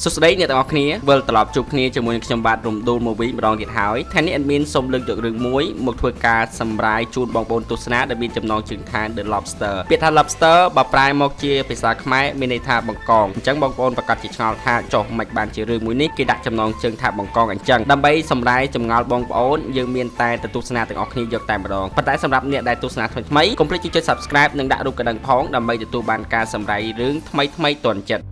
សុស្ដីអ្នកទាំងអស់គ្នាវិលត្រឡប់ជួបគ្នាជាមួយនឹងខ្ញុំបាទរំដួលមកវិញម្ដងទៀតហើយថ្ងៃនេះ admin សូមលើកយករឿងមួយមកធ្វើការសម្រាយជូនបងប្អូនទស្សនាដែលមានចំណងជើងខាង The Lobster ពាក្យថា Lobster បើប្រែមកជាភាសាខ្មែរមានន័យថាបង្កងអញ្ចឹងបងប្អូនប្រកាសជាឆ្ងល់ថាចុះមិនបានជារឿងមួយនេះគេដាក់ចំណងជើងថាបង្កងអញ្ចឹងដើម្បីសម្រាយចម្ងល់បងប្អូនយើងមានតែទស្សនាទាំងអស់គ្នាយកតែម្ដងប៉ុន្តែសម្រាប់អ្នកដែលទស្សនាថ្មីៗកុំភ្លេចចុច Subscribe និងដាក់រូបកណ្ដឹងផងដើម្បីទទួលបានការសម្រាយរឿងថ្មីៗទាន់ចិត្ត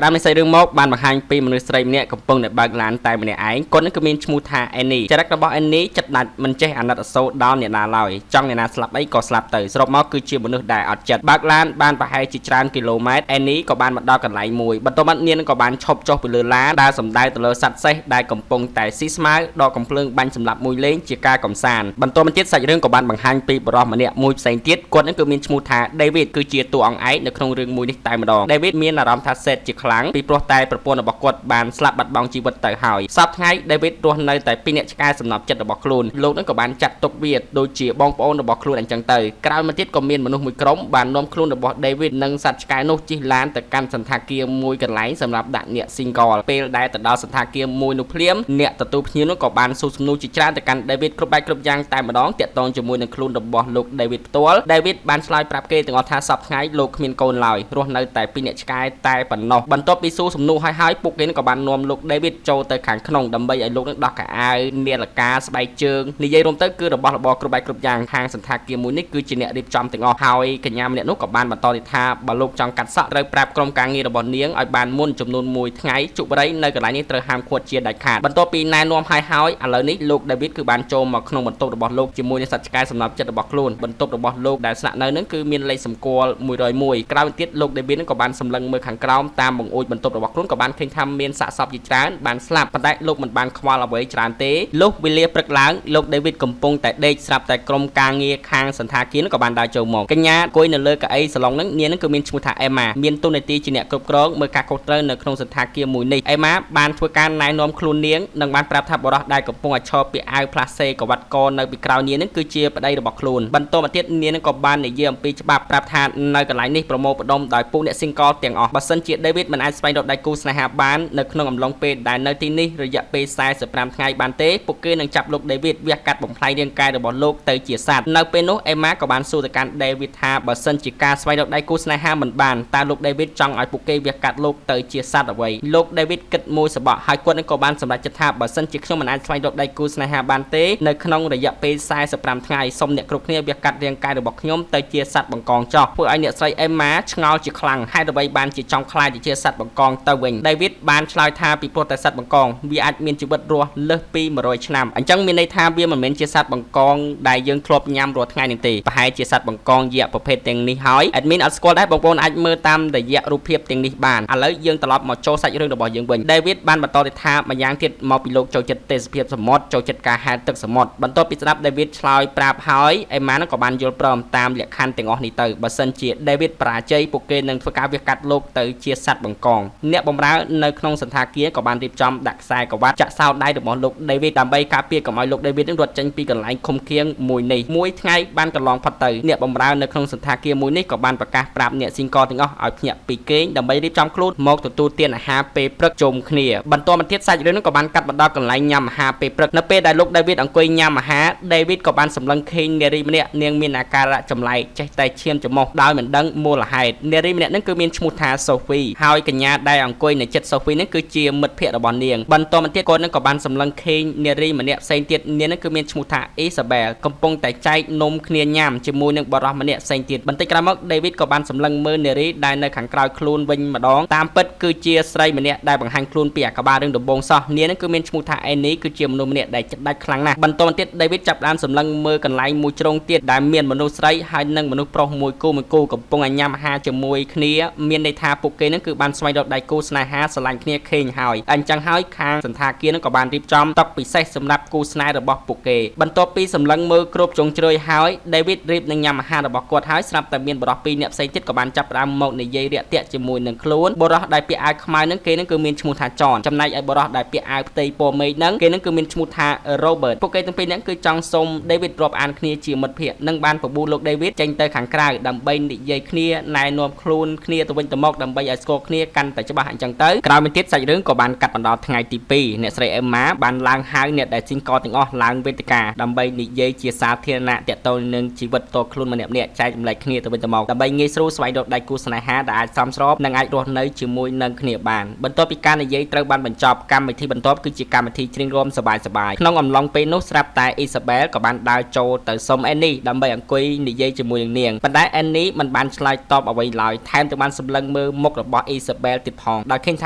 តាមនិស័យរឿងមកបានបង្ហាញពីមនុស្សស្រីម្នាក់កំពុងតែបើកឡានតែម្នាក់ឯងគាត់នឹងក៏មានឈ្មោះថា Annie ចរិតរបស់ Annie ចិត្តដាច់មិនចេះអាណិតអាសូរដល់អ្នកណាឡើយចង់អ្នកណាស្លាប់អីក៏ស្លាប់ទៅសរុបមកគឺជាមនុស្សដែលអត់ចិត្តបើកឡានបានប្រហែលជាច្រើនគីឡូម៉ែត្រ Annie ក៏បានមកដល់កន្លែងមួយបន្ទាប់មកនាងក៏បានឈប់ចុះពីលើឡានដើរសំដៅទៅលើសត្វសេះដែលកំពុងតែស៊ីស្មៅដកកំភ្លើងបាញ់សម្លាប់មួយលេងជាការកំសាន្តបន្ទាប់មកទៀតសាច់រឿងក៏បានបង្ហាញពីបរិសម្នាក់មួយផ្សេងទៀតគាត់នឹងគឺមានឈ្មោះថា David គឺជាតួអង្គឯកនៅក្នុងរឿងមួយនេះតែម្ដង David មានអារម្មណ៍ថាសេតជាខ្លាំងពីព្រោះតែប្រពន្ធរបស់គាត់បានស្លាប់បាត់បង់ជីវិតទៅហើយសប្តាហ៍ថ្ងៃ David រស់នៅតែពីអ្នកឆ្កែសំណប់ចិត្តរបស់ខ្លួនលោកនឹងក៏បានចាត់ទុកវាដូចជាបងប្អូនរបស់ខ្លួនអញ្ចឹងទៅក្រោយមកទៀតក៏មានមនុស្សមួយក្រុមបាននាំខ្លួនរបស់ David និងសត្វឆ្កែនោះជិះឡានទៅកាន់សន្តាគារមួយកន្លែងសម្រាប់ដាក់អ្នក single ពេលដែលទៅដល់សន្តាគារមួយនោះភ្លាមអ្នកទទួលភ្ញៀវនោះក៏បានសួរសំណួរជាច្រើនទៅកាន់ David គ្រប់បែបគ្រប់យ៉ាងតែម្ដងតាក់ទងជាមួយនឹងខ្លួនរបស់លោក David ផ្ទាល់ David បានឆ្លើយប្រាប់គេទាំងអស់ថាសប្តាហ៍ថ្ងៃលោកគ្មានកូនឡើយរស់នៅតែពីអ្នកឆ្កែតែប៉ុណ្ណោះបន្ទាប់ពីសួរសំណួរហើយពួកគេក៏បាននាំលោក David ចូលទៅខាងក្នុងដើម្បីឲ្យលោកនឹងដោះកៅអៅនាឡិកាស្បែកជើងនិយាយរួមទៅគឺរបស់របរគ្រប់បែបគ្រប់យ៉ាងខាងសន្តាគារមួយនេះគឺជាអ្នករៀបចំទាំងអស់ហើយកញ្ញាម្នាក់នោះក៏បានបន្តទៀតថាបើលោកចង់កាត់សក់ត្រូវប្រាប់ក្រុមការងាររបស់នាងឲ្យបានមុនចំនួន1ថ្ងៃជប់បរិយនៅកន្លែងនេះត្រូវហាមឃាត់ជាដាច់ខាតបន្ទាប់ពីណែនាំហើយឥឡូវនេះលោក David គឺបានចូលមកក្នុងបន្ទប់របស់លោកជាមួយនឹងសត្វឆ្កែសំណប់ចិត្តរបស់ខ្លួនបន្ទប់របស់លោកដែលស្នាក់នៅនឹងគឺមានលេខសម្គាល់101ក្រោយទៀតលោក David នឹងក៏បានសម្លឹងមើលខាងក្រោមតាមបង្អួចបន្ទប់របស់ខ្លួនក៏បានឃើញថាមានសាកសពជាច្រើនបានស្លាប់ប៉ុន្តែលោកមិនបានខ្វល់អ្វីច្រើនទេលុះវេលាព្រឹកឡើងលោក David កំពុងតែដេកស្រាប់តែក្រុមការងារខាងសន្តាគារនោះក៏បានដើរចូលមកកញ្ញាអង្គុយនៅលើកៅអីសាឡុងហ្នឹងនាងហ្នឹងគឺមានឈ្មោះថា Emma មានតួនាទីជាអ្នកគ្រប់គ្រងមើលការខុសត្រូវនៅក្នុងសន្តាគារមួយនេះ Emma បានធ្វើការណែនាំខ្លួននាងនិងបានប្រាប់ថាបរិះដែលកំពុងតែឈរពាក់អាវផ្លាសេកវ៉ាត់កនៅពីក្រោយនាងហ្នឹងគឺជាប្តីរបស់ខ្លួនបន្តមកទៀតនាងហ្នឹងក៏បាននិយាយអំពីច្បាប់ប្រាប់ថានៅកន្លែងនេះប្រមូលផ្ដុំដោយពួកអ្នក single ទាំងអស់បើសិនជា David មិនអាចស្វែងរកដៃគូស្នេហាបាននៅក្នុងអំឡុងពេលដែលនៅទីនេះរយៈពេល45ថ្ងៃបានទេពួកគេនឹងចាប់លោក David វះកាត់បំផ្លាញរាងកាយរបស់លោកទៅជាសត្វនៅពេលនោះ Emma ក៏បានសួរទៅកាន់ David ថាបើសិនជាការស្វែងរកដៃគូស្នេហាមិនបានតើលោក David ចង់ឲ្យពួកគេវះកាត់លោកទៅជាសត្វអ្វីលោក David គិតមួយសបកហើយគាត់នឹងក៏បានសម្រេចចិត្តថាបើសិនជាខ្ញុំមិនអាចស្វែងរកដៃគូស្នេហាបានទេនៅក្នុងរយៈពេល45ថ្ងៃសូមអ្នកគ្រប់គ្នាវះកាត់រាងកាយរបស់ខ្ញុំទៅជាសត្វបង្កងចោះធ្វើឲ្យអ្នកស្រី Emma ឆ្ងល់ជាខ្លាំងហេតុអ្វីបានជាចង់ខ្លាចទៅជាសត្វបង្កងទៅវិញ David បានឆ្លើយថាពីព្រោះតែសត្វបង្កងវាអាចមានជីវិតរស់លើសពី100ឆ្នាំអញ្ចឹងមានន័យថាវាមិនមែនជាសត្វបង្កងដែលយើងធ្លាប់ញ៉ាំរាល់ថ្ងៃនេះទេប្រហែលជាសត្វបង្កងយក្សប្រភេទទាំងនេះហើយ admin អត់ស្គាល់ដែរបងប្អូនអាចមើលតាមរយៈរូបភាពទាំងនេះបានឥឡូវយើងត្រឡប់មកចូលសាច់រឿងរបស់យើងវិញ David បានបន្តទៅថាម្យ៉ាងទៀតមកពីលោកចូលចិត្តទេសភាពសមុទ្រចូលចិត្តការហែលទឹកសមុទ្របន្ទាប់ពីស្ដាប់ David ឆ្លើយប្រាប់ហើយ Emma ក៏បានយល់ព្រមតាមលក្ខខណ្ឌទាំងអស់នេះទៅបើសិនជា David បរាជ័យពួកគេនឹងធ្វើការវះកាត់លោកទៅជាសត្វបង្កងអ្នកបម្រើនៅក្នុងសន្តាគារក៏បានរៀបចំដាក់ខ្សែក្រវ៉ាត់ចាក់សោដៃរបស់លោក David ដើម្បីការពារកុំឲ្យលោក David នឹងរត់ចេញពីកន្លែងឃុំឃាំងមួយនេះមួយថ្ងៃបានកន្លងផុតទៅអ្នកបម្រើនៅក្នុងសន្តាគារមួយនេះក៏បានប្រកាសប្រាប់អ្នក single ទាំងអស់ឲ្យភ្ញាក់ពីគេងដើម្បីរៀបចំខ្លួនមកទទួលទានអាហារពេលព្រឹកជុំគ្នាបន្តមកទៀតសាច់រឿងនោះក៏បានកាត់បន្ថយកន្លែងញ៉ាំអាហារពេលព្រឹកនៅពេលដែលលោក David អង្គុយញ៉ាំអាហារ David ក៏បានសម្លឹងឃើញនារីម្នាក់នាងមានអាការៈចម្លែកចេះតែឈាមច្រមុះដោយមិនដឹងមូលហេតុនារីម្នាក់ហ្នឹងគឺមានឈ្មោះថា Sophie ហើយកញ្ញាដែលអង្គុយនៅជិត Sophie ហ្នឹងគឺជាមិត្តភក្តិរបស់នាងបន្តមកទៀតគាត់នឹងក៏បានសម្លឹងឃើញនារីម្នាក់ផ្សេងទៀតនាងហ្នឹងគឺមានឈ្មោះថា Isabel កំពុងតែចែកនំគ្នាញ៉ាំជាមួយនឹងបរិសម្នាក់ផ្សេងទៀតបន្តិចក្រោយមក David ក៏បានសម្លឹងមើលនារីដែលនៅខាងក្រោយខ្លួនវិញម្ដងតាមពិតគឺជាស្រីម្នាក់ដែលបង្ហាញខ្លួនពីអាក្បាលរឿងដំបងសោះនាងហ្នឹងគឺមានឈ្មោះថា Annie គឺជាមនុស្សម្នាក់ដែលចិត្តដាច់ខ្លាំងណាស់បន្តមកទៀត David ចាប់ផ្ដើមសម្លឹងមើលកន្លែងមួយជ្រុងទៀតដែលមានមនុស្សស្រីហើយនិងមនុស្សប្រុសមួយគូកំពុងញ៉ាំអាហារជាមួយគ្នាមានន័យថាពួកគេហ្នឹងគឺបាន បានស្វែងរកដៃគូស្នេហាស្រឡាញ់គ្នាឃើញហើយអញ្ចឹងហើយខាងសន្តាគារនឹងក៏បានរៀបចំតុពិសេសសម្រាប់គូស្នេហ៍របស់ពួកគេបន្ទាប់ពីសម្លឹងមើលគ្រប់ជ្រុងជ្រោយហើយ David រៀបនឹងញ៉ាំអាហាររបស់គាត់ហើយស្រាប់តែមានបរិសុទ្ធពីរអ្នកផ្សេងទៀតក៏បានចាប់ផ្ដើមមកនិយាយរាក់ទាក់ជាមួយនឹងខ្លួនបរិសុទ្ធដែលពាក់អាវខ្មៅនឹងគេនឹងគឺមានឈ្មោះថា John ចំណែកឯបរិសុទ្ធដែលពាក់អាវផ្ទៃពណ៌មេឃនឹងគេនឹងគឺមានឈ្មោះថា Robert ពួកគេទាំងពីរនាក់គឺចង់សុំ David រាប់អានគ្នាជាមិត្តភក្តិនិងបានបបួលលោក David ចេញទៅខាងក្រៅដើម្បីនិយាយគ្នាណែនាំខ្លួនគ្នាទៅវិញទៅមកដើម្បីឲ្យស្គាល់គ្នាកាន់តែច្បាស់អញ្ចឹងទៅក្រោយមកទៀតសាច់រឿងក៏បានកាត់បន្ថយថ្ងៃទី2អ្នកស្រី Emma បានឡើងហៅអ្នកដែលស៊ីងកលទាំងអស់ឡើងវេទិកាដើម្បីនិយាយជាសាធារណៈទាក់ទងនឹងជីវិតផ្ទាល់ខ្លួនម្នាក់ៗចែករំលែកគ្នាទៅវិញទៅមកដើម្បីងាយស្រួលស្វែងរកដៃគូស្នេហាដែលអាចសមស្របនិងអាចរស់នៅជាមួយនឹងគ្នាបានបន្ទាប់ពីការនិយាយត្រូវបានបញ្ចប់កម្មវិធីបន្ទាប់គឺជាកម្មវិធីច្រៀងរាំសប្បាយៗក្នុងអំឡុងពេលនោះស្រាប់តែ Isabel ក៏បានដើរចូលទៅសុំ Annie ដើម្បីអង្គុយនិយាយជាមួយនឹងនាងប៉ុន្តែ Annie មិនបានឆ្លើយតបអ្វីឡើយថែមទាំងបានសម្លឹងមើលមុខរបស់ Isabel ទៀតផងដោយឃើញថ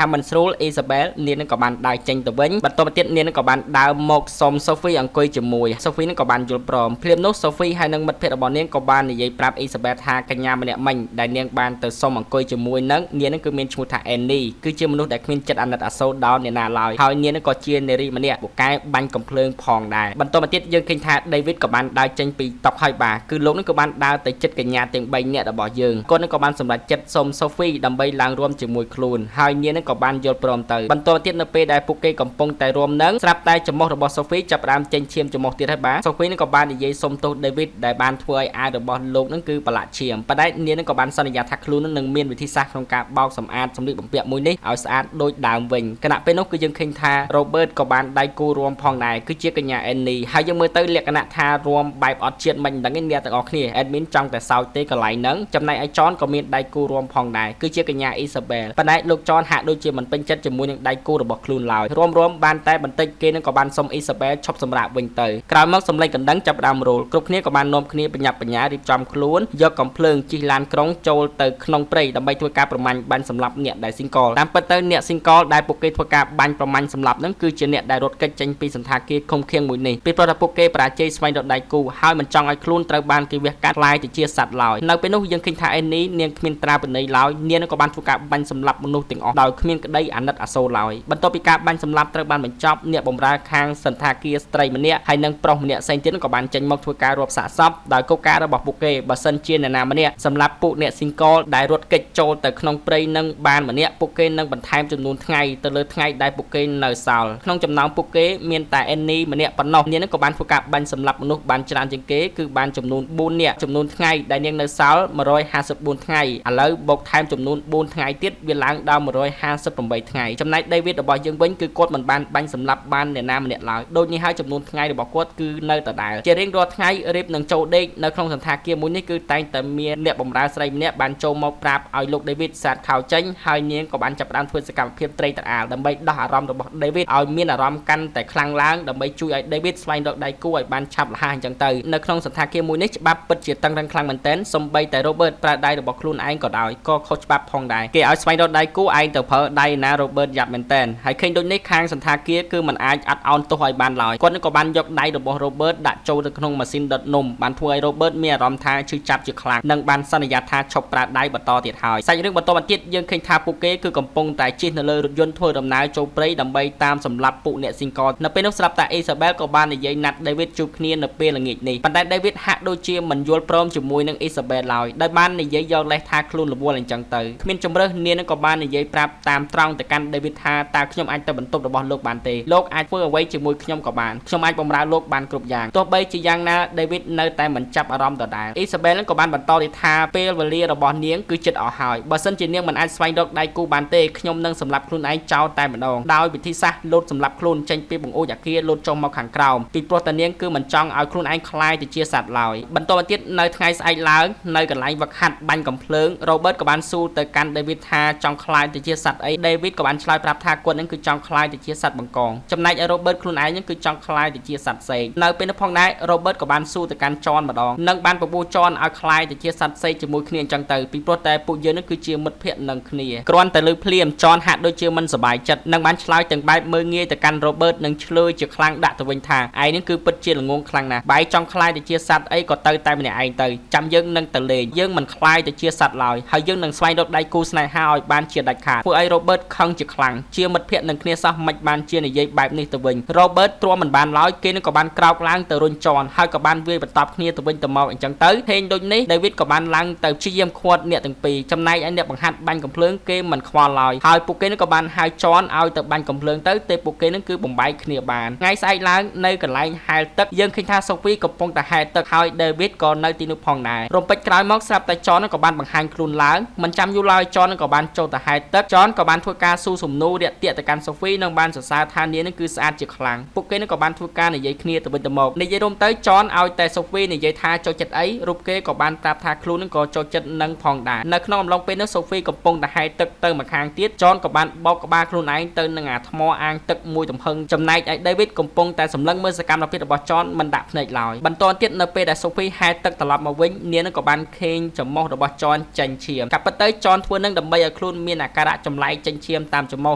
ាមិនស្រួល Isabel នាងនឹងក៏បានដើរចេញទៅវិញបន្ទាប់មកទៀតនាងនឹងក៏បានដើរមកសុំ Sophie អង្គុយជាមួយ Sophie នឹងក៏បានយល់ព្រមភ្លាមនោះ Sophie ហើយនិងមិត្តភក្តិរបស់នាងក៏បាននិយាយប្រាប់ Isabel ថាកញ្ញាម្នាក់មិញដែលនាងបានទៅសុំអង្គុយជាមួយនឹងនាងនឹងគឺមានឈ្មោះថា Annie គឺជាមនុស្សដែលគ្មានចិត្តអាណិតអាសូរដល់អ្នកណាឡើយហើយនាងនឹងក៏ជានារីម្នាក់ពូកែបាញ់កំភ្លើងផងដែរបន្ទាប់មកទៀតយើងឃើញថា David ក៏បានដើរចេញពីតុហើយបាទគឺលោកនឹងក៏បានដើរទៅជិតកញ្ញាទាំង3នាក់របស់យើងគាត់នឹងក៏បានសម្រេចចិត្តសុំ Sophie ដើម្បីឡើងរួមជាមួយខ្លួនហើយនាងនឹងក៏បានយល់ព្រមទៅបន្ទាប់ទៀតនៅពេលដែលពួកគេកំពុងតែរួមនឹងស្រាប់តែចំមុះរបស់ Sophie ចាប់ផ្ដើមចេញឈាមចំមុះទៀតហើយបាទ Sophie នឹងក៏បាននិយាយសុំទោស David ដែលបានធ្វើឲ្យអាវរបស់លោកនឹងគឺប្រឡាក់ឈាមប៉ុន្តែនាងនឹងក៏បានសន្យាថាខ្លួននឹងមានវិធីសាស្ត្រក្នុងការបោកសម្អាតសម្លៀកបំពាក់មួយនេះឲ្យស្អាតដូចដើមវិញខណៈពេលនោះគឺយើងឃើញថា Robert ក៏បានដៃគូរួមផងដែរគឺជាកញ្ញា Annie ហើយយើងមើលទៅលក្ខណៈថារួមបែបអត់ជាតិមិនដឹងទេអ្នកទាំងអស់គ្នា Admin ចង់តែសោចទេកន្លែងហ្នឹងចំណែកឯ John ក៏មានដៃគូរួមផងដែរគឺជាកញ្ញា Isabel ប៉ុន្តែលោក John ហាក់ដូចជាមិនពេញចិត្តជាមួយនឹងដៃគូរបស់ខ្លួនឡើយរួមបានតែបន្តិចគេនឹងក៏បានសុំ Isabel ឈប់សម្រាកវិញទៅក្រោយមកសម្លេងកណ្ដឹងចាប់ផ្ដើមរោលគ្រប់គ្នាក៏បាននាំគ្នាបញ្ញាប់បញ្ញារៀបចំខ្លួនយកកំភ្លើងជិះឡានក្រុងចូលទៅក្នុងព្រៃដើម្បីធ្វើការប្រមាញ់បាញ់សម្លាប់អ្នកដែល single តាមពិតទៅអ្នក single ដែលពួកគេធ្វើការបាញ់ប្រមាញ់សម្លាប់ហ្នឹងគឺជាអ្នកដែលរត់គេចចេញពីសន្តាគារឃុំឃាំងមួយនេះពីព្រោះថាពួកគេបរាជ័យស្វែងរកដៃគូហើយមិនចង់ឲ្យខ្លួនត្រូវបានគេវះកាត់ខ្លាយទៅជាសត្វឡើយនៅពេលនោះយើងឃើញថា Annie នាងគ្មានត្រាពិន័យឡើយនាងក៏បានធ្វើការបាញ់សម្លាប់មនុស្សទាំងអស់ដោយគ្មានក្តីអាណិតអាសូរឡើយបន្ទាប់ពីការបាញ់សម្លាប់ត្រូវបានបញ្ចប់អ្នកបម្រើខាងសន្តាគារស្ត្រីម្នាក់ហើយនិងប្រុសម្នាក់ផ្សេងទៀតក៏បានចេញមកធ្វើការរាប់សាកសពដោយកលការរបស់ពួកគេបើសិនជាអ្នកណាម្នាក់សម្រាប់ពួកអ្នក single ដែលរត់គេចចូលទៅក្នុងព្រៃនឹងបានម្នាក់ពួកគេនឹងបន្ថែមចំនួនថ្ងៃទៅលើថ្ងៃដែលពួកគេនៅសល់ក្នុងចំណោមពួកគេមានតែ Annie ម្នាក់ប៉ុណ្ណោះនាងនឹងក៏បានធ្វើការបាញ់សម្លាប់មនុស្សបានច្រើនជាងគេគឺបានចំនួន4នាក់ចំនួនថ្ងៃដែលនាងនៅសល់154ថ្ងៃឥឡូវបូកថែមចំនួន4ថ្ងៃទៀតវាឡើងដល់158ថ្ងៃចំណែក David របស់យើងវិញគឺគាត់មិនបានបាញ់សម្លាប់បានអ្នកណាម្នាក់ឡើយដូចនេះហើយចំនួនថ្ងៃរបស់គាត់គឺនៅដដែលជារៀងរាល់ថ្ងៃរៀបនឹងចូលដេកនៅក្នុងសន្តាគារមួយនេះគឺតែងតែមានអ្នកបម្រើស្រីម្នាក់បានចូលមកប្រាប់ឲ្យលោក David សាកខោចេញហើយនាងក៏បានចាប់ផ្ដើមធ្វើសកម្មភាពត្រេកត្រអាលដើម្បីដោះអារម្មណ៍របស់ David ឲ្យមានអារម្មណ៍កាន់តែខ្លាំងឡើងដើម្បីជួយឲ្យ David ស្វែងរកដៃគូឲ្យបានឆាប់រហ័សអញ្ចឹងទៅនៅក្នុងសន្តាគារមួយនេះច្បាប់ពិតជាតឹងរ៉ឹងខ្លាំងមែនទែនសូម្បីតែ Robert ប្រើដៃរបស់ខ្លួនឯងក៏ដោយក៏ខុសច្បាប់ផងដែរគេឲ្យស្វែងរកដៃគូឯងទៅប្រើដៃណា Robert យ៉ាប់មែនទែនហើយឃើញដូចនេះខាងសន្តាគារគឺមិនអាចអត់ឱនទោសឲ្យបានឡើយគាត់នឹងក៏បានយកដៃរបស់ Robert ដាក់ចូលទៅក្នុងម៉ាស៊ីនដុតនំបានធ្វើឲ្យ Robert មានអារម្មណ៍ថាឈឺចាប់ជាខ្លាំងនិងបានសន្យាថាឈប់ប្រើដៃបន្តទៀតហើយសាច់រឿងបន្តមកទៀតយើងឃើញថាពួកគេគឺកំពុងតែជិះនៅលើរថយន្តធ្វើដំណើរចូលព្រៃដើម្បីតាមសម្លាប់ពួកអ្នក single នៅពេលនោះស្រាប់តែ Isabel ក៏បាននិយាយណាត់ David ជួបគ្នានៅពេលល្ងាចនេះប៉ុន្តែ David ហាក់ដូចជាមិនយល់ព្រមជាមួយនឹង Isabel ឡើយដោយបាននិយាយយកលេសថាខ្លួនរវល់អញ្ចឹងទៅគ្មានជំរើសនាងនឹងក៏បាននិយាយប្រាប់តាមត្រង់ទៅកាន់ David ថាតើខ្ញុំអាចទៅបន្ទប់របស់លោកបានទេលោកអាចធ្វើអ្វីជាមួយខ្ញុំក៏បានខ្ញុំអាចបម្រើលោកបានគ្រប់យ៉ាងទោះបីជាយ៉ាងណា David នៅតែមិនចាប់អារម្មណ៍ដដែល Isabel នឹងក៏បានបន្តទៀតថាពេលវេលារបស់នាងគឺជិតអស់ហើយបើសិនជានាងមិនអាចស្វែងរកដៃគូបានទេខ្ញុំនឹងសម្លាប់ខ្លួនឯងចោលតែម្ដងដោយវិធីសាស្ត្រលោតសម្លាប់ខ្លួនចេញពីបង្អួចអាគារលោតចុះមកខាងក្រោមពីព្រោះតែនាងគឺមិនចង់ឲ្យខ្លួនឯងខ្លាយទៅជាសត្វឡើយបន្តមកទៀតនៅថ្ងៃស្អែកឡើងនៅកន្លែងវឹកហាត់បាញ់កំភ្លើង Robert ក៏បានសួរទៅកាន់ David ថាចង់ខ្លាយទៅជាសត្វអី David ក៏បានឆ្លើយប្រាប់ថាគាត់នឹងគឺចង់ខ្លាយទៅជាសត្វបង្កងចំណែកឯ Robert ខ្លួនឯងនឹងគឺចង់ខ្លាយទៅជាសត្វផ្សេងនៅពេលនោះផងដែរ Robert ក៏បានសួរទៅកាន់ John ម្ដងនិងបានបបួល John ឲ្យខ្លាយទៅជាសត្វផ្សេងជាមួយគ្នាអញ្ចឹងទៅពីព្រោះតែពួកយើងនឹងគឺជាមិត្តភក្តិនឹងគ្នាគ្រាន់តែលើភ្លាម John ហាក់ដូចជាមិនសប្បាយចិត្តនិងបានឆ្លើយទាំងបែបមើលងាយទៅកាន់ Robert និងឆ្លើយជាខ្លាំងដាក់ទៅវិញថាឯងនឹងគឺពិតជាល្ងងខ្លាំងណាស់បែរចង់ខ្លាយទៅជាសត្វអីក៏ទៅតែម្នាក់ឯងទៅចាំយើងនឹងទៅលេងយើងមិនខ្លាយទៅជាសត្វឡើយហើយយើងនឹងស្វែងរកដៃគូស្នេហាឲ្យ ឲ្យបានជាដាច់ខាតធ្វើឲ្យ Robert ខឹងជាខ្លាំងជាមិត្តភក្តិនឹងគ្នាសោះមិនបានជានិយាយបែបនេះទៅវិញ Robert ទ្រាំមិនបានឡើយគេនឹងក៏បានក្រោកឡើងទៅរុញចន់ហើយក៏បានវាយបន្តគ្នាទៅវិញទៅមកអញ្ចឹងទៅហេងដូចនេះ David ក៏បានឡើងទៅព្យាយាមឃាត់អ្នកទាំងពីរចំណែកឯអ្នកបង្ហាត់បាញ់កំភ្លើងគេមិនខ្វល់ឡើយហើយពួកគេនឹងក៏បានហៅចន់ឲ្យទៅបាញ់កំភ្លើងទៅតែពួកគេនឹងគឺបំបែកគ្នាបានថ្ងៃស្អែកឡើងនៅកន្លែងហែលទឹកយើងឃើញថា Sophie កំពុងតែហែលទឹកហើយ David ក៏នៅទីនោះផងដែររំពេចក្រោយមកស្រាប់តែ John ក៏បានបង្ហាញខ្លួនឡើងមិនចាំយូរឡើយ John ក៏បានចូលទៅហែលទឹក John ក៏បានធ្វើការស៊ូសំណួររាក់ទាក់ទៅកាន់ Sophie និងបានសរសើរថានាងនឹងគឺស្អាតជាខ្លាំងពួកគេនឹងក៏បានធ្វើការនិយាយគ្នាទៅវិញទៅមកនិយាយរួមទៅ John ឲ្យតែ Sophie និយាយថាចូលចិត្តអីរូបគេក៏បានប្រាប់ថាខ្លួននឹងក៏ចូលចិត្តនឹងផងដែរនៅក្នុងអំឡុងពេលនោះ Sophie កំពុងតែហែលទឹកទៅម្ខាងទៀត John ក៏បានបោកក្បាលខ្លួនឯងទៅនឹងអាថ្មអាងទឹកមួយទំហឹងចំណែកឯ David កំពុងតែសម្លឹងមើលសកម្មភាពរបស់ John មិនដាក់ភ្នែកឡើយបន្តទៀតនៅពេលដែល Sophie ហែលទឹកត្រឡប់មកវិញនាងនឹងក៏បានឃើញចំមុះរបស់ John ចេញឈាមកាប់ពិតទៅ John ធ្វើនឹងដើម្បីឲ្យខ្លួនមានអាការៈចម្លែកចេញឈាមតាមចំមុះ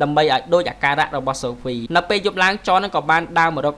ដើម្បីឲ្យដូចអាការៈរបស់ Sophie នៅពេលយប់ឡើង John នឹងក៏បានដើរមករក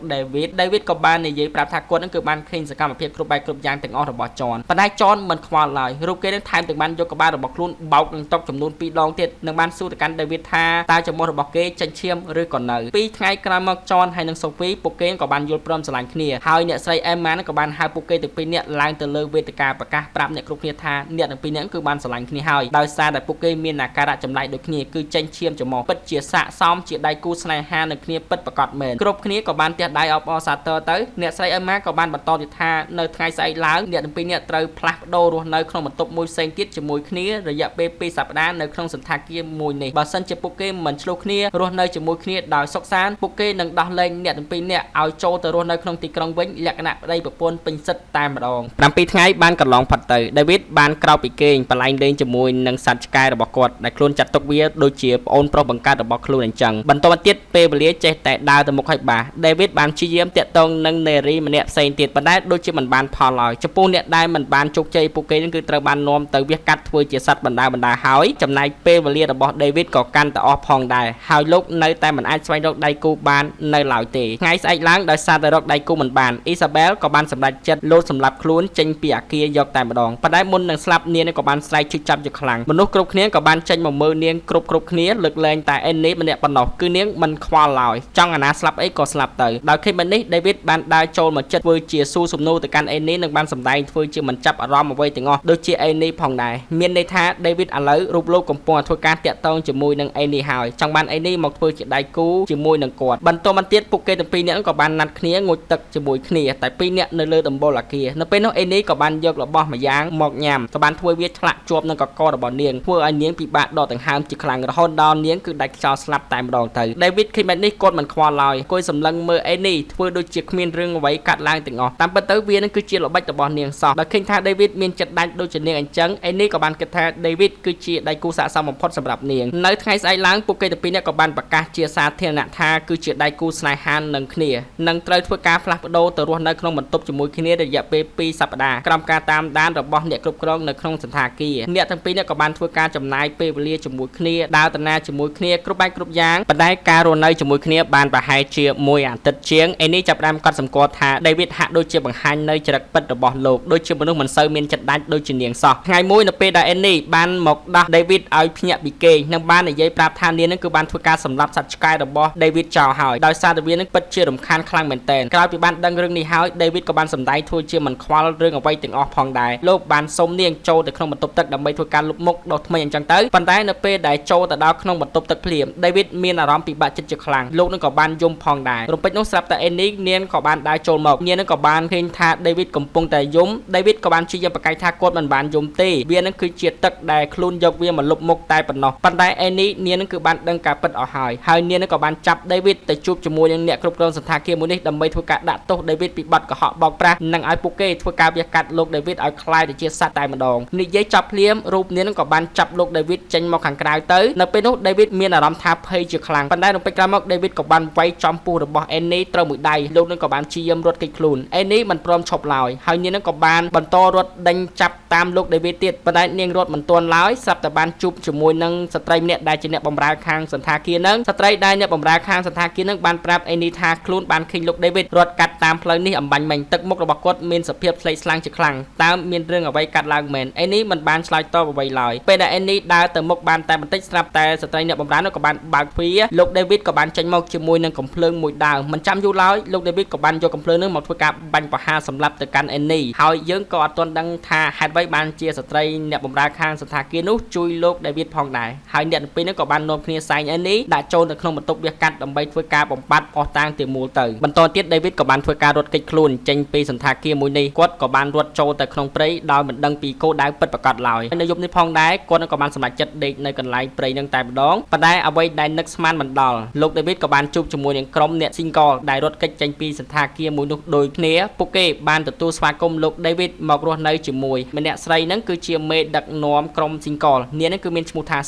David ក៏បាននិយាយប្រាប់ថាគាត់នឹងគឺបានឃើញសកម្មភាពគ្រប់បែបគ្រប់យ៉ាងទាំងអស់របស់ John ប៉ុន្តែ John មិនខ្វល់ឡើយរូបគេនឹងថែមទាំងបានយកក្បាលរបស់ខ្លួនបោកនឹងតុកចំនួន2ដងទៀតនឹងបានសួរទៅកាន់ David ថាតើចំមុះរបស់គេចេញឈាមឬក៏នៅ2ថ្ងៃក្រោយមក John ហើយនិង Sophie ពួកគេក៏បានយល់ព្រមស្រឡាញ់គ្នាហើយអ្នកស្រី Emma ក៏បានហៅពួកគេទាំងពីរនាក់ឡើងទៅលើវេទិកាប្រកាសប្រាប់អ្នកគ្រប់គ្នាថាអ្នកទាំងពីរនាក់គឺបានស្រឡាញ់គ្នាហើយដោយសារតែពួកគេមានអាការៈចម្លែកដូចគ្នាគឺចេញឈាមចំមុះពិតជាស័ក្តិសមជាដៃគូស្នេហានឹងគ្នាពិតប្រាកដមែនគ្រប់គ្នាក៏បានទះដៃអបអរសាទរទៅអ្នកស្រី Emma ក៏បានបន្តទៀតថានៅថ្ងៃស្អែកឡើងអ្នកទាំងពីរនាក់ត្រូវផ្លាស់ប្ដូររស់នៅក្នុងបន្ទប់មួយផ្សេងទៀតជាមួយគ្នារយៈពេល2សប្តាហ៍នៅក្នុងសន្តាគារមួយនេះបើសិនជាពួកគេមិនឆ្លោះគ្នារស់នៅជាមួយគ្នាដោយសុខសាន្តពួកគេនឹងដោះលែងអ្នកទាំងពីរនាក់ឲ្យចូលទៅរស់នៅក្នុងទីក្រុងវិញលក្ខណៈប្តីប្រពន្ធពេញសិទ្ធតែម្ដង7ថ្ងៃបានកន្លងផុតទៅ David បានក្រោកពីគេងបលែងលេងជាមួយនឹងសត្វឆ្កែរបស់គាត់ដែលខ្លួនចាត់ទុកវាដូចជាប្អូនប្រុសបង្កើតរបស់ខ្លួនអញ្ចឹងបន្តមកទៀតពេលវេលាចេះតែដើរទៅមុខឲ្យបាស David បានព្យាយាមតាក់ទងនឹង Neri ម្នាក់ផ្សេងទៀតប៉ុន្តែដូចជាមិនបានផលឡើយចំពោះអ្នកដែលមិនបានជោគជ័យពួកគេនឹងគឺត្រូវបាននាំទៅវះកាត់ធ្វើជាសត្វបណ្ដាហើយចំណែកពេលវេលារបស់ David ក៏កាន់តែអស់ផងដែរហើយលោកនៅតែមិនអាចស្វែងរកដៃគូបាននៅឡើយទេថ្ងៃស្អែកឡើងដោយសារតែរកដៃគូមិនបាន Isabel ក៏បានសម្រេចចិត្តលោតសម្លាប់ខ្លួនចេញពីអគារយកតែម្ដងប៉ុន្តែមុននឹងស្លាប់នាងក៏បានស្រែកឈឺចាប់ជាខ្លាំងមនុស្សគ្រប់គ្នាក៏បានចេញមកមើលនាងគ្រប់គ្នាលើកលែងតែ Annie ម្នាក់ប៉ុណ្ណោះគឺនាងមិនខ្វល់ឡើយចង់អាណាស្លាប់អីក៏ស្លាប់ទៅដោយឃើញបែបនេះ David បានដើរចូលមកចិត្តធ្វើជាស៊ូសំណួរទៅកាន់ Annie និងបានសម្ដែងធ្វើជាមិនចាប់អារម្មណ៍អ្វីទាំងអស់ដូចជា Annie ផងដែរមានន័យថា David ឥឡូវរូបលោកកំពុងធ្វើការតាក់ទងជាមួយនឹង Annie ហើយចង់បាន Annie មកធ្វើជាដៃគូជាមួយនឹងគាត់បន្តមកទៀតពួកគេទាំងពីរនាក់ក៏បានណាត់គ្នាងូតទឹកជាមួយគ្នាតែពីរនាក់នៅលើដំបូលអគារនៅពេលនោះ Annie ក៏បានយករបស់ម្យ៉ាងមកញ៉ាំក៏បានធ្វើវាឆ្លាក់ជាប់នឹងកករបស់នាងធ្វើឲ្យនាងពិបាកដកដង្ហើមជាខ្លាំងរហូតដល់នាងគឺដាច់ខ្យល់ស្លាប់តែម្ដងទៅ David ឃើញបែបនេះគាត់មិនខ្វល់ឡើយគួយសម្លឹងមើល Annie ធ្វើដូចជាគ្មានរឿងអ្វីកាត់ឡើងទាំងអស់តាមពិតទៅវានឹងគឺជាល្បិចរបស់នាងសោះដោយឃើញថា David មានចិត្តដាច់ដូចជានាងអញ្ចឹង Annie ក៏បានគិតថា David គឺជាដៃគូស័ក្តិសមបំផុតសម្រាប់នាងនៅថ្ងៃស្អែកឡើងពួកគេទាំងពីរនាក់ក៏បានប្រកាសជាសាធារណៈថាគឺជាដៃគូស្នេហានឹងគ្នានឹងត្រូវធ្វើការផ្លាស់ប្ដូរទៅរស់នៅក្នុងបន្ទប់ជាមួយគ្នារយៈពេល2សប្តាហ៍ក្រោមការតាមដានរបស់អ្នកគ្រប់គ្រងនៅក្នុងសន្តាគារអ្នកទាំងពីរនាក់ក៏បានធ្វើការចំណាយពេលវេលាជាមួយគ្នាដើរដំណើរជាមួយគ្នាគ្រប់បែបគ្រប់យ៉ាងប៉ុន្តែការរស់នៅជាមួយគ្នាបានប្រហែលជាមួយអាទិត្យជាង Annie ចាប់ផ្ដើមកត់សម្គាល់ថា David ហាក់ដូចជាបង្ហាញនៅចរិតពិតរបស់លោកដូចជាមនុស្សមិនសូវមានចិត្តដាច់ដូចជានាងសោះថ្ងៃមួយនៅពេលដែល Annie បានមកដោះ David ឲ្យភ្ញាក់ពីគេងនិងបាននិយាយប្រាប់ថានាងនឹងគឺបានធ្វើការសម្លាប់សត្វឆ្កែរបស់ David ចោលហើយដោយសារតែវានឹងពិតជារំខានខ្លាំងមែនទែនក្រោយពីបានដឹងរឿងនេះហើយ David ក៏បានសម្ដែងធ្វើជាមិនខ្វល់រឿងអ្វីទាំងអស់ផងដែរលោកបានសុំនាងចូលទៅក្នុងបន្ទប់ទឹកដើម្បីធ្វើការលុបមុខដុសធ្មេញអញ្ចឹងទៅប៉ុន្តែនៅពេលដែលចូលទៅដល់ក្នុងបន្ទប់ទឹកភ្លាម David មានអារម្មណ៍ពិបាកចិត្តជាខ្លាំងលោកនឹងក៏បានយំផងដែររំពេចនោះស្រាប់តែ Annie នាងក៏បានដើរចូលមកនាងនឹងក៏បានឃើញថា David កំពុងតែយំ David ក៏បានព្យាយាមប្រកែកថាគាត់មិនបានយំទេវានឹងគឺជាទឹកដែលខ្លួនយកវាមកលុបមុខតែប៉ុណ្ណោះប៉ុន្តែ Annie នាងនឹងគឺបានដឹងការពិតអស់ហើយនាងនឹងក៏បានចាប់ David ទៅជួបជាមួយនឹងអ្នកគ្រប់គ្រងសន្តាគារមួយនេះដើម្បីធ្វើការដាក់ទោស David ពីបទកុហកបោកប្រាស់និងឲ្យពួកគេធ្វើការវះកាត់លោក David ឲ្យក្លាយទៅជាសត្វតែម្ដងនិយាយចប់ភ្លាមរូបនាងនឹងក៏បានចាប់លោក David ចេញមកខាងក្រៅទៅនៅពេលនោះ David មានអារម្មណ៍ថាភ័យជាខ្លាំងប៉ុន្តែរំពេចក្រោយមក David ក៏បានវាយចំពោះរបស់ Annie ត្រូវមួយដៃលោកនឹងក៏បានព្យាយាមរត់គេចខ្លួន Annie មិនព្រមឈប់ឡើយហើយនាងនឹងក៏បានបន្តរត់ដេញចាប់តាមលោក David ទៀតប៉ុន្តែនាងរត់មិនទាន់ឡើយស្រាប់តែបានជួបជាមួយនឹងស្ត្រីម្នាក់ដែលជាអ្នកបម្រើខាងសន្តាគារនឹងស្ត្រីដែលអ្នកបម្រើខាងសន្តាគារនឹងបានប្រាប់ Annie ថាខ្លួនបានឃើញលោក David រត់កាត់តាមផ្លូវនេះអំបញ្ញមិញទឹកមុខរបស់គាត់មានសភាពស្លេកស្លាំងជាខ្លាំងតើមានរឿងអ្វីកាត់ឡើងមែន Annie មិនបានឆ្លើយតបអ្វីឡើយពេលដែល Annie ដ ដើរទៅមុខបានតែបន្តិចស្រាប់តែស្ត្រីអ្នកបម្រើនោះក៏បានបើកទ្វារលោក David ក៏បានចេញមកជាមួយនឹងកំភ្លើងមួយដើមមិនចាំយូរឡើយលោក David ក៏បានយកកំភ្លើងនោះមកធ្វើការបាញ់ប្រហារសម្លាប់ទៅកាន់ Annie ហើយយើងក៏អត់ទាន់ដឹងថាហេតុអ្វីបានជាស្ត្រីអ្នកបម្រើខាងសន្តាគារនោះជួយលោក David ផងដែរហើយអ្នកទាំងពីរនោះក៏បាននាំគ្នាសែង Annie ដាក់ចូលនៅក្នុងបន្ទប់វះកាត់ដើម្បីធ្វើការបំបត្តិអស់តាំងទាំងមូលទៅបន្តទៀត David ក៏បានធ្វើការរត់គេចខ្លួនចេញពីសន្តាគារមួយនេះគាត់ក៏បានរត់ចូលទៅក្នុងព្រៃដោយមិនដឹងពីគោលដៅពិតប្រាកដឡើយនៅយប់នេះផងដែរគាត់ក៏បានសម្រេចចិត្តដេកនៅកន្លែងព្រៃនឹងតែម្ដងប៉ុន្តែអ្វីដែលនឹកស្មានមិនដល់លោក David ក៏បានជួបជាមួយនឹងក្រុមអ្នក single ដែលរត់គេចចេញពីសន្តាគារមួយនោះដូចគ្នាពួកគេបានទទួលស្វាគមន៍លោក David មករស់នៅជាមួយម្នាក់ស្រីហ្នឹងគឺជាមេដឹកនាំក្រុម single នាងហ្នឹងគឺមានឈ្មោះថា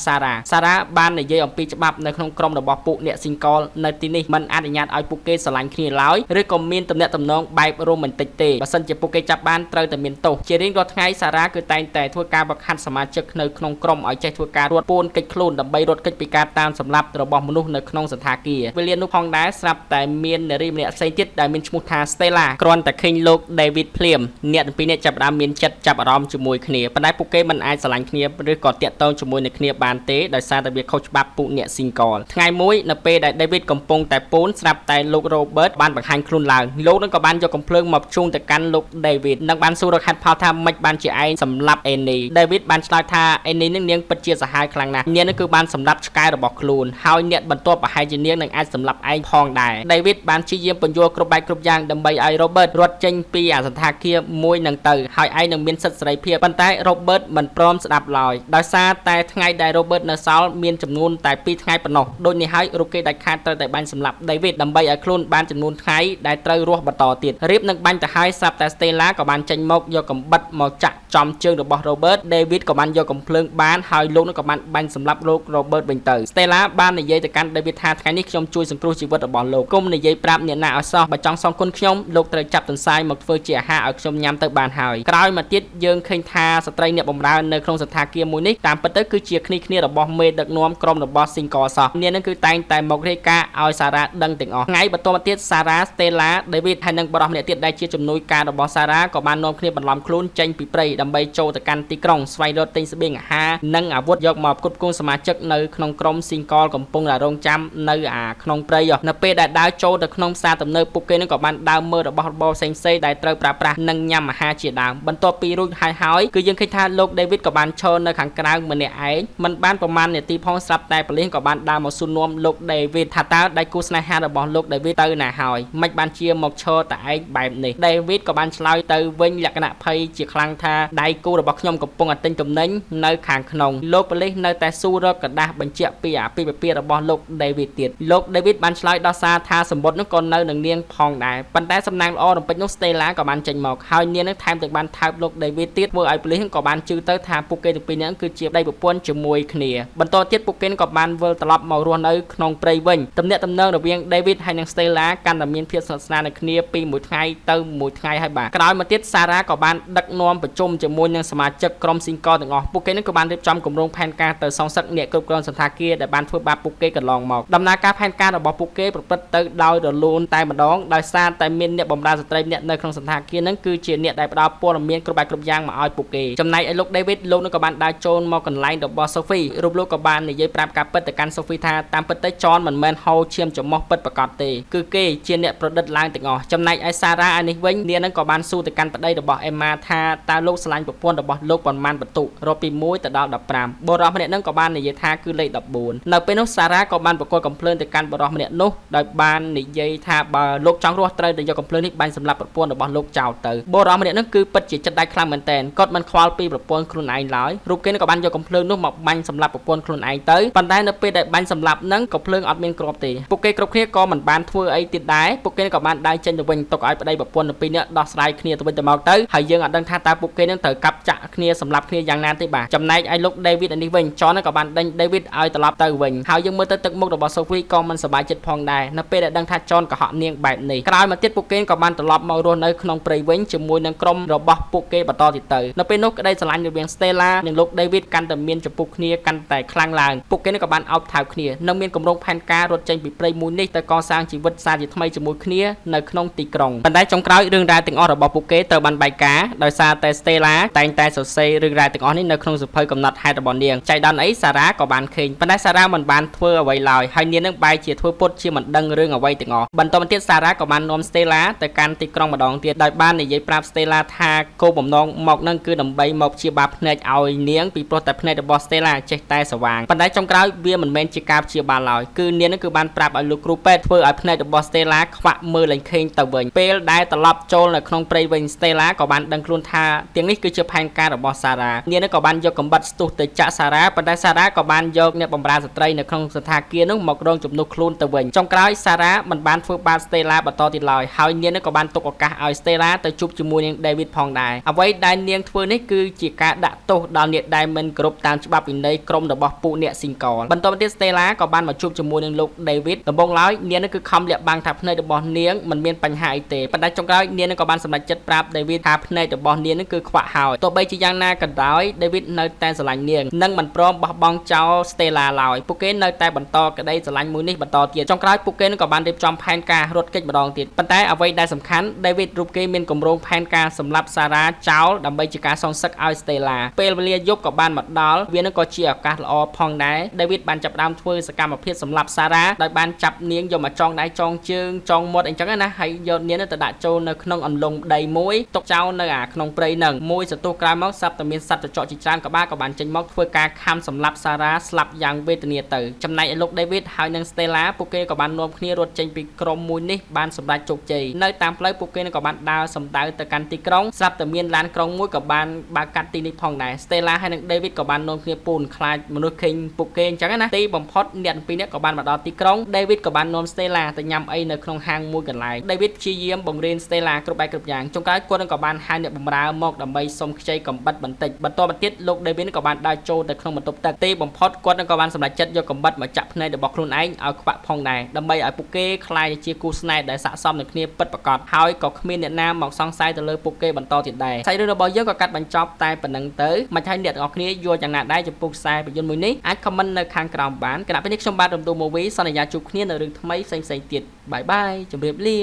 Sarah បាននិយាយអំពីច្បាប់នៅក្នុងក្រុមរបស់ពួកអ្នក single នៅទីនេះមិនអនុញ្ញាតឲ្យពួកគេស្រឡាញ់គ្នាឡើយឬក៏មានទំនាក់ទំនងបែបរ៉ូមែនទិកទេបើសិនជាពួកគេចាប់បានត្រូវតែមានទោសជារៀងរាល់ថ្ងៃ Sarah គឺតែងតែធ្វើការបង្ហាត់សមាជិកនៅក្នុងក្រុមឲ្យចេះធ្វើការរត់ពួនកិច្ចខ្លួនដើម្បីរត់គេចពីការតាមសម្លាប់របស់មនុស្សនៅក្នុងសន្តាគារវេលានោះផងដែរស្រាប់តែមាននារីម្នាក់ផ្សេងទៀតដែលមានឈ្មោះថា Stella គ្រាន់តែឃើញលោក David ភ្លាមអ្នកទាំងពីរនាក់ចាប់ផ្ដើមមានចិត្តចាប់អារម្មណ៍ជាមួយគ្នាប៉ុន្តែពួកគេមិនអាចស្រឡាញ់គ្នាឬក៏តាក់ទងជាមួយនឹងគ្នាបានទេដោយសារតែវាខុសច្បាប់ពួកអ្នក single ថ្ងៃមួយនៅពេលដែល David កំពុងតែពួនស្រាប់តែលោក Robert បានបង្ហាញខ្លួនឡើងលោកនឹងក៏បានយកកំភ្លើងមកជូនទៅកាន់លោក David និងបានសួររកហេតុផលថាមិនបានជាឯងសម្លាប់ Annie David បានឆ្លើយថា Annie នឹងនាងពិតជាសាហាវខ្លាំងណាស់នាងនឹងគឺបានសម្លាប់ឆ្កែរបស់ខ្លួនហើយអ្នកបន្ទាប់ប្រហែលជានាងនឹងអាចសម្លាប់ឯងផងដែរ David បានព្យាយាមបញ្យល់គ្រប់បែបគ្រប់យ៉ាងដើម្បីឲ្យ Robert រត់ចេញពីអាសន្តាគារមួយនឹងទៅហើយឯងនឹងមានសិទ្ធិសេរីភាពប៉ុន្តែ Robert មិនព្រមស្ដាប់ឡើយដោយសារតែថ្ងៃដែល Robert នៅសល់មានចំនួនតែ2ថ្ងៃប៉ុណ្ណោះដូចនេះហើយរូបគេដាច់ខាតត្រូវតែបាញ់សម្លាប់ David ដើម្បីឲ្យខ្លួនបានចំនួនថ្ងៃដែលត្រូវរស់បន្តទៀតរៀបនឹងបាញ់ទៅហើយស្រាប់តែ Stella ក៏បានចេញមកយកកំបិតមកចាក់ចំជើងរបស់ Robert David ក៏បានយកកំភ្លើងបានហើយលោកនឹងក៏បានបាញ់សម្លាប់លោក Robert វិញទៅ Stella បាននិយាយទៅកាន់ David ថាថ្ងៃនេះខ្ញុំជួយសង្គ្រោះជីវិតរបស់លោកកុំនិយាយប្រាប់អ្នកណាឲ្យសោះបើចង់សងគុណខ្ញុំលោកត្រូវចាប់ទន្សាយមកធ្វើជាអាហារឲ្យខ្ញុំញ៉ាំទៅបានហើយក្រោយមកទៀតយើងឃើញថាស្ត្រីអ្នកបម្រើនៅក្នុងសន្តាគារមួយនេះតាមពិតទៅគឺជាគ្នារបស់មេដឹកនាំក្រុមរបស់ single សោះនាងនឹងគឺតែងតែមករាយការណ៍ឲ្យ Sarah ដឹងទាំងអស់ថ្ងៃបន្តមកទៀត Sarah Stella David ហើយនិងបរិសម្នាក់ទៀតដែលជាជំនួយការរបស់ Sarah ក៏បាននាំគ្នាបន្លំខ្លួនចេញពីព្រៃដើម្បីចូលទៅកាន់ទីក្រុងស្វែងរកទិញស្បៀងអាហារនិងអាវុធយកមកផ្គត់ផ្គង់សមាជិកនៅក្នុងក្រុម single កំពុងរងចាំនៅក្នុងព្រៃនៅពេលដែលដើរចូលទៅក្នុងផ្សារទំនើបពួកគេនឹងក៏បានដើរមើលរបស់របរផ្សេងៗដែលត្រូវប្រើប្រាស់និងញ៉ាំអាហារជាដើមបន្ទាប់ពីរួចហើយគឺយើងឃើញថាលោក David ក៏បានឈរនៅខាងក្រៅម្នាក់ឯងមិនបានប្រមាណនាទីផងស្រាប់តែប៉ូលីសក៏បានដើរមកសួរនាំលោក David ថាតើដៃគូស្នេហារបស់លោក David ទៅណាហើយមិនបានជាមកឈរតែឯងបែបនេះ David ក៏បានឆ្លើយទៅវិញលក្ខណៈភ័យជាខ្លាំងថាដៃគូរបស់ខ្ញុំកំពុងតែទិញទំនិញនៅខាងក្នុងលោកប៉ូលីសនៅតែស៊ូរកกระดาษបញ្ជាក់ពីអាពាហ៍ពិពាហ៍របស់លោក David ទៀតលោក David បានឆ្លើយដល់សារថាសម្បត្តិនោះក៏នៅនឹងនាងផងដែរប៉ុន្តែសំណាងល្អរំពេចនោះ Stella ក៏បានចេញមកហើយនាងនឹងថែមទាំងបានថើបលោក David ទៀតធ្វើឲ្យប៉ូលីសក៏បានជឿទៅថាពួកគេទាំងពីរនាក់គឺជាប្តីប្រពន្ធជាមួយគ្នាបន្តទៀតពួកគេក៏បានវិលត្រឡប់មករស់នៅក្នុងព្រៃវិញទំនាក់ទំនងរវាង David ហើយនិង Stella កាន់តែមានភាពស្និទ្ធស្នាលនឹងគ្នាពីមួយថ្ងៃទៅមួយថ្ងៃហើយបាទក្រោយមកទៀត Sarah ក៏បានដឹកនាំប្រជុំជាមួយនឹងសមាជិកក្រុម single ទាំងអស់ពួកគេនឹងក៏បានរៀបចំគម្រោងផែនការទៅសងសឹកអ្នកគ្រប់គ្រងសន្តាគារដែលបានធ្វើបាបពួកគេកន្លងមកដំណើរការផែនការរបស់ពួកគេប្រព្រឹត្តទៅដោយរលូនតែម្ដងដោយសារតែមានអ្នកបម្រើស្ត្រីម្នាក់នៅក្នុងសន្តាគារនឹងគឺជាអ្នកដែលផ្ដល់ព័ត៌មានគ្រប់បែបគ្រប់យ៉ាងមកឲ្យពួកគេចំណែកឯលោក David លោកនឹងក៏បានដើរចូលមកកន្លែងរបស់ Sophie រូបលោកក៏បាននិយាយប្រាប់ការពិតទៅកាន់ Sophie ថាតាមពិតទៅ John មិនមែនហៅឈាមចំមុះពិតប្រាកដទេគឺគេជាអ្នកប្រឌិតឡើងទាំងអស់ចំណែកឯ Sarah ឯនេះវិញនាងនឹងក៏បានសួរទៅកាន់ប្តីរបស់ Emma ថាតើលោកស្រឡាញ់ប្រពន្ធរបស់លោកប៉ុន្មានបន្ទុករាប់ពី1ទៅដល់15បរិសម្នាក់នឹងក៏បាននិយាយថាគឺលេខ14នៅពេលនោះ Sarah ក៏បានប្រកល់កំភ្លើងទៅកាន់បរិសម្នាក់នោះដោយបាននិយាយថាបើលោកចង់រស់ត្រូវតែយកកំភ្លើងនេះបាញ់សម្លាប់ប្រពន្ធរបស់លោកចោលទៅបរិសម្នាក់នោះគឺពិតជាចិត្តដៃខ្លាំងមែនទែនគាត់មិនខ្វល់ពីប្រពន្ធខ្លួនឯងឡើយរូបគេក៏បានយកកំភ្លើងនោះមកបាញ់សម្លាប់ប្រពន្ធខ្លួនឯងទៅប៉ុន្តែនៅពេលដែលបាញ់សម្លាប់នឹងកំភ្លើងអត់មានគ្រាប់ទេពួកគេគ្រប់គ្នាក៏មិនបានធ្វើអីទៀតដែរពួកគេក៏បានដើរចេញទៅវិញទុកឲ្យប្តីប្រពន្ធទាំងពីរនាក់ដោះស្រាយគ្នាទៅវិញទៅមកទៅហើយយើងអត់ដឹងថាតើពួកគេនឹងត្រូវកាប់ចាក់គ្នាសម្លាប់គ្នាយ៉ាងណាទេបាទចំណែកឯលោក David នេះវិញ John ក៏បានដេញ David ឲ្យត្រឡប់ទៅវិញហើយយើងមើលទៅទឹកមុខរបស់ Sophie ក៏មិនសប្បាយចិត្តផងដែរនៅពេលដែលដឹងថា John កុហកនាងបែបនេះក្រោយមកទៀតពួកគេក៏បានត្រឡប់មករស់នៅក្នុងព្រៃវិញជាមួយនឹងក្រុមរបស់ពួកគេបន្តទៀតទៅនៅពេលនោះក្តីស្រឡាញ់រវាង Stella និងលោក David កាន់តែមានចំពោះគ្នាកាន់តែខ្លាំងឡើងពួកគេក៏បានអោបថើបគ្នានិងមានគម្រោងផែនការរត់ចេញពីព្រៃមួយនេះទៅកសាងជីវិតសាជាថ្មីជាមួយគ្នានៅក្នុងទីក្រុងប៉ុន្តែចុងក្រោយរឿងរ៉ាវទាំងអស់របស់ពួកគេត្រូវបានបែកការដោយសារតែ Stella តែងតែសរសេររឿងរ៉ាវទាំងអស់នេះនៅក្នុងសៀវភៅកំណត់ហេតុ របស់នាងចៃដន្យអីសារ៉ាក៏បានឃើញប៉ុន្តែសារ៉ាមិនបានធ្វើអ្វីឡើយហើយនាងនឹងបែរជាធ្វើពុតជាមិនដឹងរឿងអ្វីទាំងអស់បន្តមកទៀតសារ៉ាក៏បាននាំ Stella ទៅកាន់ទីក្រុងម្ដងទៀតដោយបាននិយាយប្រាប់ Stella ថាគោលបំណងមកនឹងគឺដើម្បីមកព្យាបាលភ្នែកឲ្យនាងពីព្រោះតែភ្នែករបស់ Stella ចេះតែស្វាងប៉ុន្តែចុងក្រោយវាមិនមែនជាការព្យាបាលឡើយគឺនាងនឹងគឺបានប្រាប់ឲ្យលោកគ្រូពេទ្យធ្វើឲ្យភ្នែករបស់ Stella ខ្វាក់មើលលែងឃើញទៅវិញពេលដែលត្រឡប់ចូលនៅក្នុងព្រៃវិញ Stella ក៏បានដឹងខ្លួនថាទាំងនេះគឺជាផែនការរបស់ Sarah នាងនឹងក៏បានយកកំបិតស្ទុះទៅចាក់ Sarah ប៉ុន្តែ Sarah ក៏បានយកអ្នកបម្រើស្ត្រីនៅក្នុងសន្តាគារនោះមករងជំនួសខ្លួនទៅវិញចុងក្រោយ Sarah មិនបានធ្វើបាប Stella បន្តទៀតឡើយហើយនាងនឹងក៏បានទុកឱកាសឲ្យ Stella ទៅជួបជាមួយនឹង David ផងដែរអ្វីដែលនាងធ្វើនេះគឺជាការដាក់ទោសដល់អ្នកដែលមិនគោរពតាមច្បាប់វិន័យក្រុមរបស់ពួកអ្នកស៊ីងកលបន្តមកទៀត Stella ក៏បានមកជួបជាមួយនឹងលោក David ដំបូងឡើយនាងនឹងគឺខំលាក់បាំងថាភ្នែករបស់នាងមិនមានបញ្ហាអីទេប៉ុន្តែចុងក្រោយនាងនឹងក៏បានសម្រេចចិត្តប្រាប់ David ថាភ្នែករបស់នាងនឹងគឺខ្វាក់ហើយទោះបីជាយ៉ាងណាក៏ដោយ David នៅតែស្រឡាញ់នាងនិងមិនព្រមបោះបង់ចោល Stella ឡើយពួកគេនៅតែបន្តក្តីស្រឡាញ់មួយនេះបន្តទៀតចុងក្រោយពួកគេនឹងក៏បានរៀបចំផែនការរត់គេចម្ដងទៀតប៉ុន្តែអ្វីដែលសំខាន់ David រូបគេមានគម្រោងផែនការសម្រាប់ Sarah ចោលដើម្បីជាការសងសឹកឲ្យ Stella ពេលវេលាយប់ក៏បានមកដល់វានឹងក៏ជាឱកាសល្អផងដែរ David បានចាប់ផ្ដើមធ្វើសកម្មភាពសម្រាប់ Sarah ដោយបានចាប់នាងយកមកចងដៃចងជើងចងមាត់អញ្ចឹងណាហើយយកនាងទៅដាក់ចូលនៅក្នុងអន្លង់ដីមួយទុកចោលនៅក្នុងព្រៃនឹងមួយសន្ទុះក្រោយមកស្រាប់តែមានសត្វចចកជាច្រើនក្បាលក៏បានចេញមកធ្វើការខំសម្លាប់ Sarah ស្លាប់យ៉ាងវេទនាទៅចំណែកឯលោក David ហើយនិង Stella ពួកគេក៏បាននាំគ្នារត់ចេញពីក្រុមមួយនេះបានសម្រេចជោគជ័យនៅតាមផ្លូវពួកគេក៏បានដើរសម្ដៅទៅកាន់ទីក្រុងស្រាប់តែមានឡានក្រុងមួយក៏បានបើកកាត់ទីនេះផងដែរ Stella ហើយនិង David ក៏បាននាំគ្នាពូនខ្លាចមនុស្សឃើញពួកគេអញ្ចឹងណាទីបំផុតអ្នកពីរនាក់ក៏បានមកដល់ទីក្រុង David ក៏បាននាំ Stella ទៅញ៉ាំអីនៅក្នុងហាងមួយកន្លែង David ព្យាយាមបង្រៀន Stella គ្រប់បែបគ្រប់យ៉ាងចុងក្រោយគាត់ក៏បានហៅអ្នកបម្រើមកដើម្បីសុំខ្ចីកំបិតបន្តិចបន្តមកទៀតលោក David ក៏បានដើរចូលទៅក្នុងបន្ទប់ទឹកទីបំផុតគាត់ក៏បានសម្រេចចិត្តយកកំបិតមកចាក់ភ្នែករបស់ខ្លួនឯងឲ្យខ្វាក់ផងដែរដើម្បីឲ្យពួកគេខ្លាចជាគូស្នេហ៍ដែលស័ក្តិសមនឹងគ្នាពិតប្រាកដហើយក៏គ្មានអ្នកណាមកសង្ស័យទៅលើពួកគេបន្តទៀតដែរសាច់រឿងរបស់យើងក៏កាត់បញ្ចប់តែប៉ុណ្្នឹងទៅមិនថាអ្នកទាំងអស់គ្នាយល់យ៉ាងណាដែរចំពោះខ្សែភាពយន្តមួយនេះអាច comment នៅខាងក្រោមបានគណៈពេលនេះខ្ញុំបាទរំដួល Movie សន្យាជួបគ្នានៅរឿងថ្មីផ្សេងៗទៀតបាយបាយជម្រាបលា